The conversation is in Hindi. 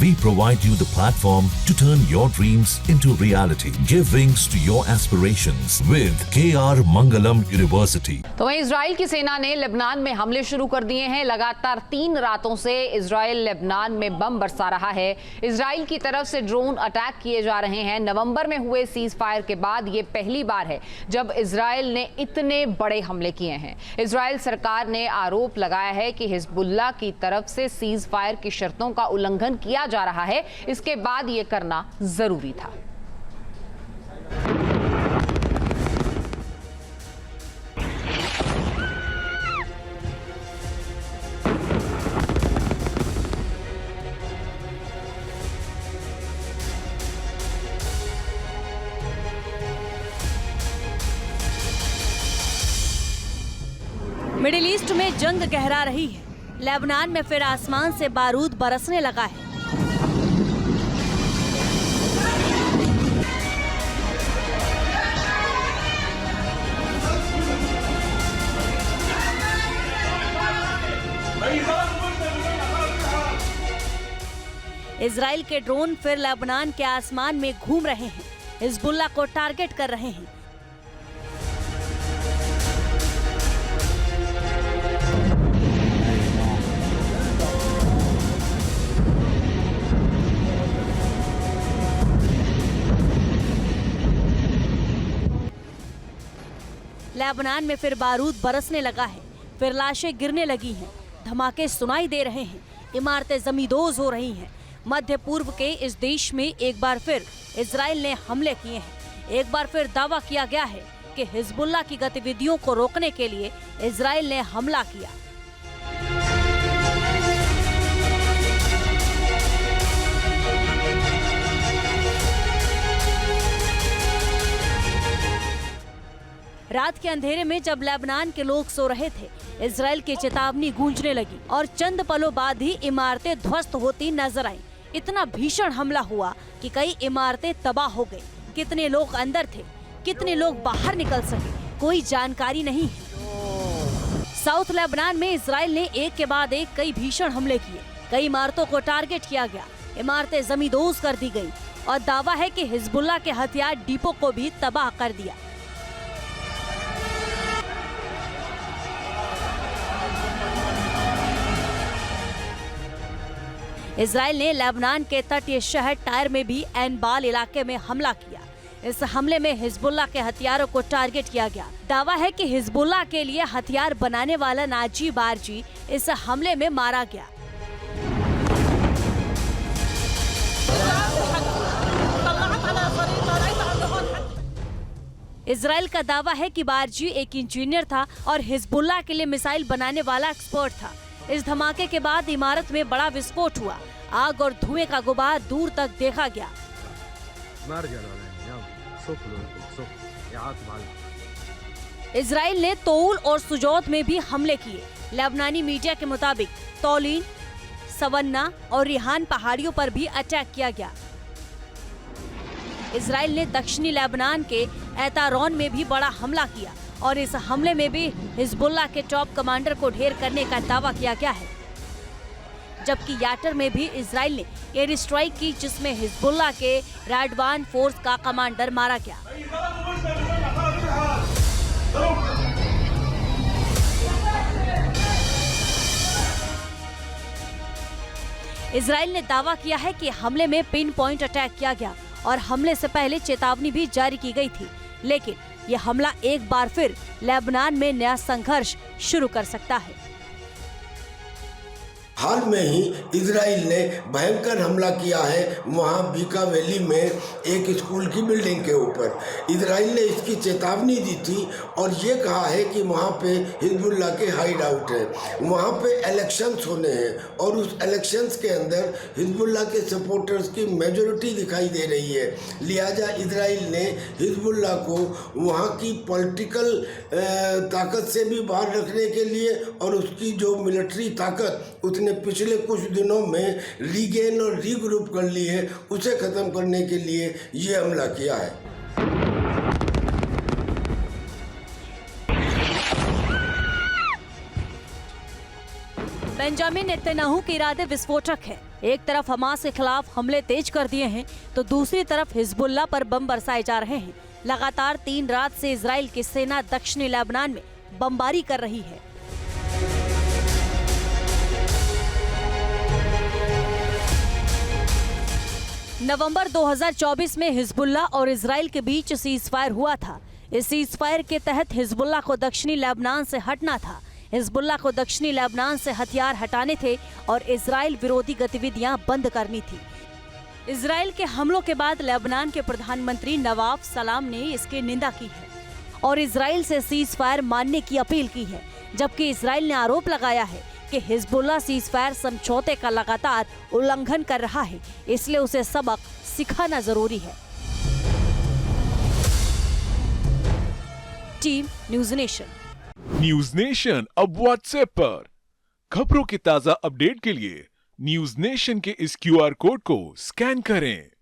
We provide you the platform to turn your dreams into reality. Give wings to your aspirations with KR Mangalam University. तो वहीं इजराइल की सेना ने लेबनान में हमले शुरू कर दिए हैं। लगातार 3 रातों से इजराइल लेबनान में बम बरसा रहा है। इजराइल की तरफ से ड्रोन अटैक किए जा रहे हैं। नवंबर में हुए सीज फायर के बाद ये पहली बार है जब इजराइल ने इतने बड़े हमले किए हैं। इजराइल सरकार ने आरोप लगाया है कि हिजबुल्लाह की तरफ से सीज फायर की शर्तों का उल्लंघन किया जा रहा है। इसके बाद ये करना जरूरी था। मिडिल ईस्ट में जंग गहरा रही है। लेबनान में फिर आसमान से बारूद बरसने लगा है। इजराइल के ड्रोन फिर लेबनान के आसमान में घूम रहे हैं, हिजबुल्लाह को टारगेट कर रहे हैं। लेबनान में फिर बारूद बरसने लगा है, फिर लाशें गिरने लगी हैं, धमाके सुनाई दे रहे हैं, इमारतें जमींदोज हो रही हैं। मध्य पूर्व के इस देश में एक बार फिर इजराइल ने हमले किए हैं। एक बार फिर दावा किया गया है कि हिजबुल्लाह की गतिविधियों को रोकने के लिए इजराइल ने हमला किया। रात के अंधेरे में जब लेबनान के लोग सो रहे थे, इजराइल की चेतावनी गूंजने लगी और चंद पलों बाद ही इमारतें ध्वस्त होती नजर आईं। इतना भीषण हमला हुआ कि कई इमारतें तबाह हो गई। कितने लोग अंदर थे, कितने लोग बाहर निकल सके, कोई जानकारी नहीं है। साउथ लेबनान में इजराइल ने एक के बाद एक कई भीषण हमले किए। कई इमारतों को टारगेट किया गया, इमारतें जमींदोज कर दी गई और दावा है कि हिजबुल्लाह के हथियार डिपो को भी तबाह कर दिया। इजराइल ने लेबनान के तटीय शहर टायर में भी एनबाल इलाके में हमला किया। इस हमले में हिजबुल्लाह के हथियारों को टारगेट किया गया। दावा है कि हिजबुल्लाह के लिए हथियार बनाने वाला नाजी बारजी इस हमले में मारा गया। इजराइल का दावा है कि बारजी एक इंजीनियर था और हिजबुल्लाह के लिए मिसाइल बनाने वाला एक्सपर्ट था। इस धमाके के बाद इमारत में बड़ा विस्फोट हुआ। आग और धुएं का गुबार दूर तक देखा गया। इजराइल ने तौल और सुजौत में भी हमले किए। लेबनानी मीडिया के मुताबिक तौलीन, सवन्ना और रिहान पहाड़ियों पर भी अटैक किया गया। इजराइल ने दक्षिणी लेबनान के एतारोन में भी बड़ा हमला किया और इस हमले में भी हिजबुल्लाह के टॉप कमांडर को ढेर करने का दावा किया गया है। जबकि याटर में भी इजराइल ने एयर स्ट्राइक की, जिसमें हिजबुल्लाह के राडवान फोर्स का कमांडर मारा गया। इजराइल ने दावा किया है कि हमले में पिन पॉइंट अटैक किया गया और हमले से पहले चेतावनी भी जारी की गई थी, लेकिन यह हमला एक बार फिर लेबनान में नया संघर्ष शुरू कर सकता है। हाल में ही इजराइल ने भयंकर हमला किया है वहाँ बीका वैली में एक स्कूल की बिल्डिंग के ऊपर। इजराइल ने इसकी चेतावनी दी थी और ये कहा है कि वहाँ पे हिजबुल्लाह के हाइड आउट है। वहाँ पे इलेक्शंस होने हैं और उस इलेक्शंस के अंदर हिजबुल्लाह के सपोर्टर्स की मेजॉरिटी दिखाई दे रही है। लिहाजा इजराइल ने हिजबुल्लाह को वहाँ की पॉलिटिकल ताकत से भी बाहर रखने के लिए और उसकी जो मिलिट्री ताकत उसने पिछले कुछ दिनों में रीगेन और रीग्रुप कर ली है, उसे खत्म करने के लिए ये हमला किया है। बेंजामिन नेतन्याहू के इरादे विस्फोटक हैं। एक तरफ हमास के खिलाफ हमले तेज कर दिए हैं तो दूसरी तरफ हिजबुल्लाह पर बम बरसाए जा रहे हैं। लगातार 3 रात से इजराइल की सेना दक्षिणी लेबनान में बमबारी कर रही है। नवंबर 2024 में हिजबुल्लाह और इजराइल के बीच सीज फायर हुआ था। इस सीज फायर के तहत हिजबुल्लाह को दक्षिणी लेबनान से हटना था। हिजबुल्लाह को दक्षिणी लेबनान से हथियार हटाने थे और इजराइल विरोधी गतिविधियां बंद करनी थी। इजराइल के हमलों के बाद लेबनान के प्रधानमंत्री नवाफ सलाम ने इसकी निंदा की है और इजराइल से सीज फायर मानने की अपील की है, जबकि इजराइल ने आरोप लगाया है कि हिजबुल्लाह सीज फायर समझौते का लगातार उल्लंघन कर रहा है, इसलिए उसे सबक सिखाना जरूरी है। टीम न्यूज़ नेशन अब व्हाट्सएप पर खबरों के ताजा अपडेट के लिए न्यूज़ नेशन के इस QR कोड को स्कैन करें।